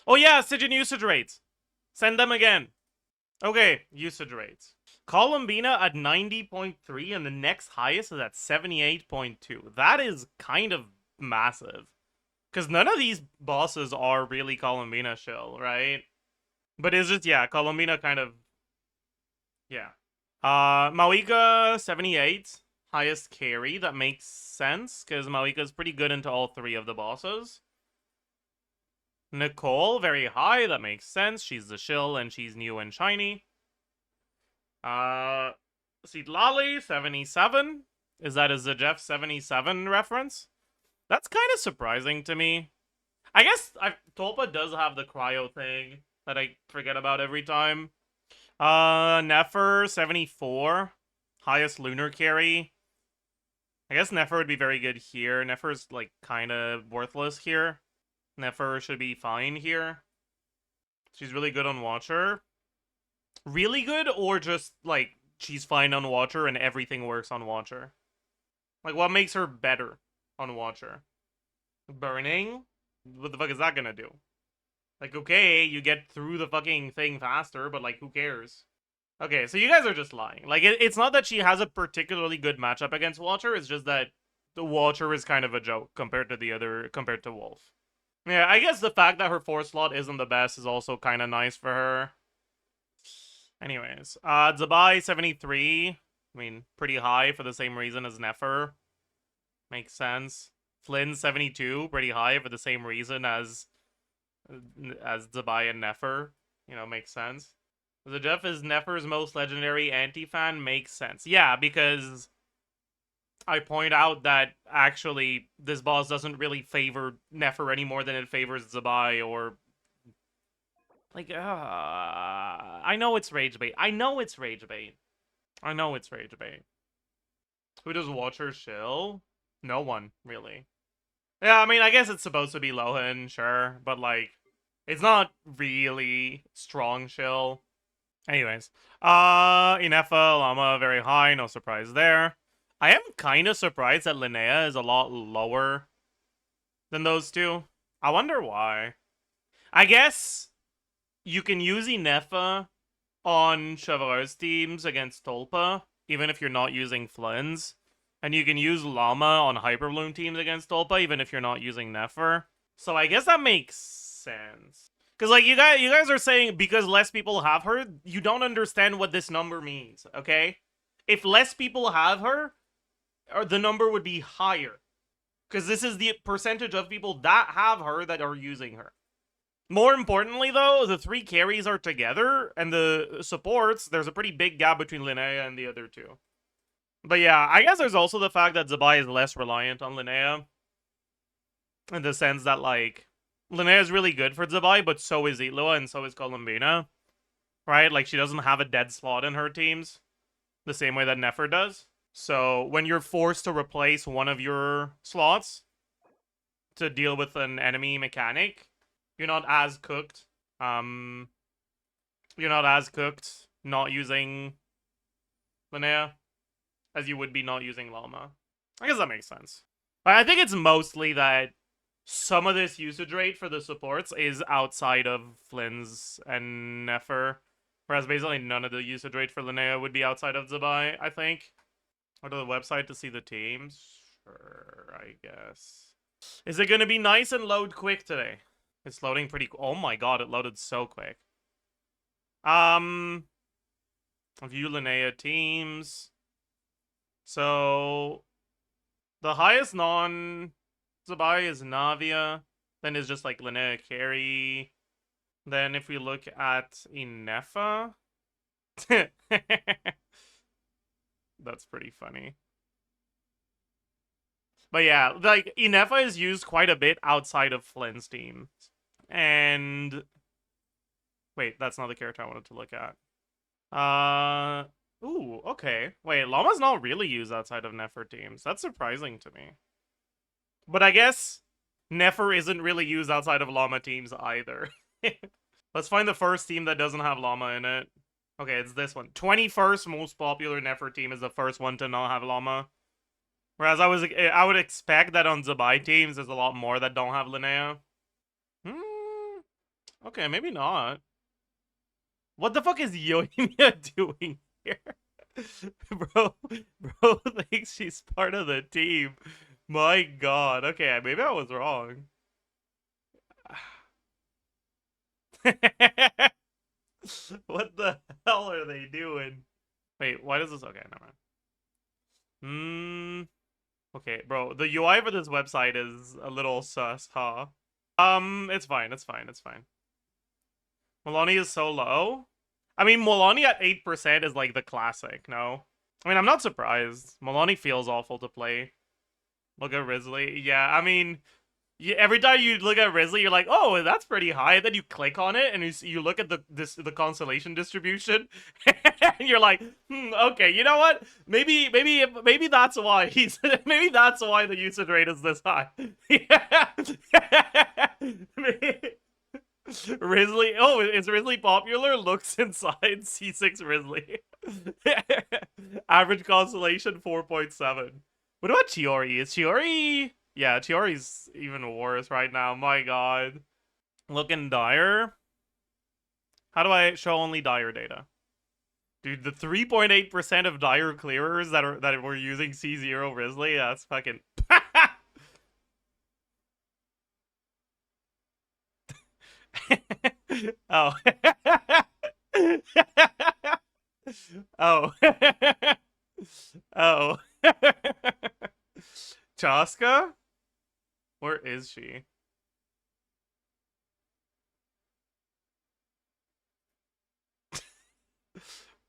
Oh yeah, Stygian usage rates. Send them again. Okay, usage rates. Columbina at 90.3 and the next highest is at 78.2. That is kind of massive. Because none of these bosses are really Columbina shill, right? But it's just, yeah, Columbina kind of... Yeah. Mawika, 78. Highest carry. That makes sense, because Mawika's pretty good into all three of the bosses. Nicole, very high. That makes sense. She's the shill, and she's new and shiny. Lali, 77. Is that a Zajef 77 reference? That's kind of surprising to me. I guess Tulpa does have the cryo thing that I forget about every time. Nefer, 74. Highest lunar carry. I guess Nefer would be very good here. Nefer's, like, kind of worthless here. Nefer should be fine here. She's really good on Watcher. Really good, or just, like, she's fine on Watcher and everything works on Watcher? Like, what makes her better on Watcher? Burning? What the fuck is that gonna do? Like, okay, you get through the fucking thing faster, but, like, who cares? Okay, so you guys are just lying. Like, it's not that she has a particularly good matchup against Watcher, it's just that the Watcher is kind of a joke compared to Wolf. Yeah, I guess the fact that her 4th slot isn't the best is also kind of nice for her. Anyways, Zabai, 73. I mean, pretty high for the same reason as Nefer. Makes sense. Flynn, 72. Pretty high for the same reason as Zabai and Nefer. You know, makes sense. Zajef is Nefer's most legendary anti-fan. Makes sense. Yeah, because I point out that actually this boss doesn't really favor Nefer any more than it favors Zabai or... Like, I know it's rage bait. I know it's rage bait. Who does Watcher shill? No one, really. Yeah, I mean, I guess it's supposed to be Lohan, sure, but, like, it's not really strong shill. Anyways, Inefa, Llama, very high, no surprise there. I am kind of surprised that Linnea is a lot lower than those two. I wonder why. I guess you can use Inefa on Chevaleur's teams against Tulpa, even if you're not using Flynn's. And you can use Llama on Hyperbloom teams against Tulpa, even if you're not using Nefer. So I guess that makes sense. Because, like, you guys are saying because less people have her, you don't understand what this number means, okay? If less people have her, the number would be higher. Because this is the percentage of people that have her that are using her. More importantly, though, the 3 carries are together, and the supports, there's a pretty big gap between Linnea and the other 2. But yeah, I guess there's also the fact that Zabai is less reliant on Linnea. In the sense that, like, Linnea is really good for Zabai, but so is Itlua and so is Columbina. Right? Like, she doesn't have a dead slot in her teams. The same way that Nefer does. So, when you're forced to replace one of your slots to deal with an enemy mechanic, you're not as cooked. You're not as cooked not using Linnea as you would be not using Llama. I guess that makes sense. But I think it's mostly that some of this usage rate for the supports is outside of Flynn's and Nefer. Whereas basically none of the usage rate for Linnea would be outside of Zabai, I think. Go to the website to see the teams. Sure, I guess. Is it going to be nice and load quick today? It's loading pretty... Oh my god, it loaded so quick. View Linnea teams. So, the highest non-Zabai is Navia. Then is just like Linnea carry. Then if we look at Inefa... That's pretty funny. But yeah, like, Inefa is used quite a bit outside of Flynn's team. And... Wait, that's not the character I wanted to look at. Ooh, okay. Wait, Llama's not really used outside of Nefer teams. That's surprising to me. But I guess Nefer isn't really used outside of Llama teams either. Let's find the first team that doesn't have Llama in it. Okay, it's this one. 21st most popular Nefer team is the first one to not have Llama. Whereas I would expect that on Zabai teams, there's a lot more that don't have Linnea. Okay, maybe not. What the fuck is Yoimiya doing here? bro, bro thinks she's part of the team. My god. Okay, maybe I was wrong. What the hell are they doing? Wait, why does this? Okay, never mind. Okay, bro. The UI for this website is a little sus, huh? It's fine. It's fine. It's fine. Maloney is so low. I mean, Maloney at 8% is like the classic. No, I mean I'm not surprised. Maloney feels awful to play. Look at Risley. Yeah, I mean, every time you look at Risley, you're like, oh, that's pretty high. And then you click on it and you look at the constellation distribution, and you're like, okay, you know what? Maybe that's why he's maybe that's why the usage rate is this high. Risley. Oh, is Risley popular? Looks inside C6 Risley. Average constellation 4.7. What about Chiori? Is Chiori? Yeah, Chiori's even worse right now. My god. Looking dire. How do I show only dire data? Dude, the 3.8% of dire clearers that were using C0 Risley, that's fucking oh. Oh. Oh. Chaska? Where is she?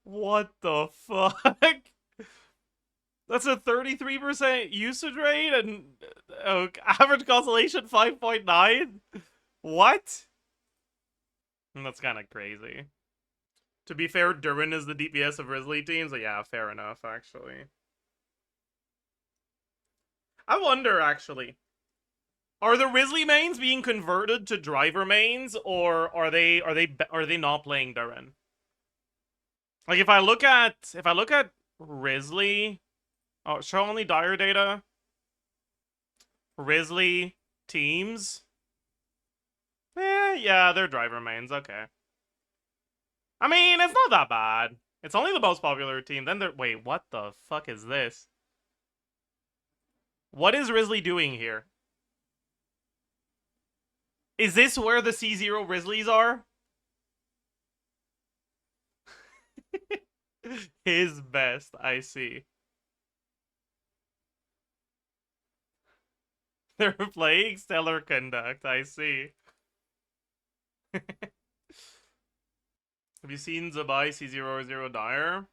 What the fuck? That's a 33% usage rate and average constellation 5.9? What? That's kind of crazy. To be fair, Durin is the DPS of Risley teams. So yeah, fair enough, actually. I wonder, actually. Are the Risley mains being converted to driver mains, or are they not playing Durin? Like if I look at Risley, oh, show only dire data. Risley teams. Yeah, they're driver mains. Okay. I mean, it's not that bad. It's only the most popular team. Then they're wait, what the fuck is this? What is Risley doing here? Is this where the C0 Risleys are? His best, I see. They're playing Stellar Conduct, I see. Have you seen Zabai C00 Dire?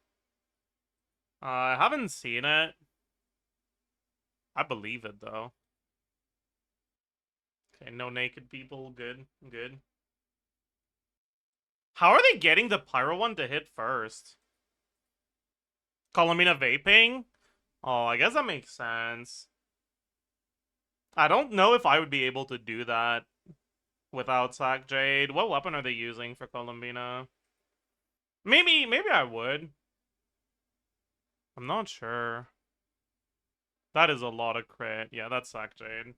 I haven't seen it. I believe it, though. Okay, no naked people. Good, good. How are they getting the Pyro one to hit first? Colomina vaping? Oh, I guess that makes sense. I don't know if I would be able to do that without Sack Jade. What weapon are they using for Columbina? Maybe I would. I'm not sure. That is a lot of crit. Yeah, that's Sack Jade.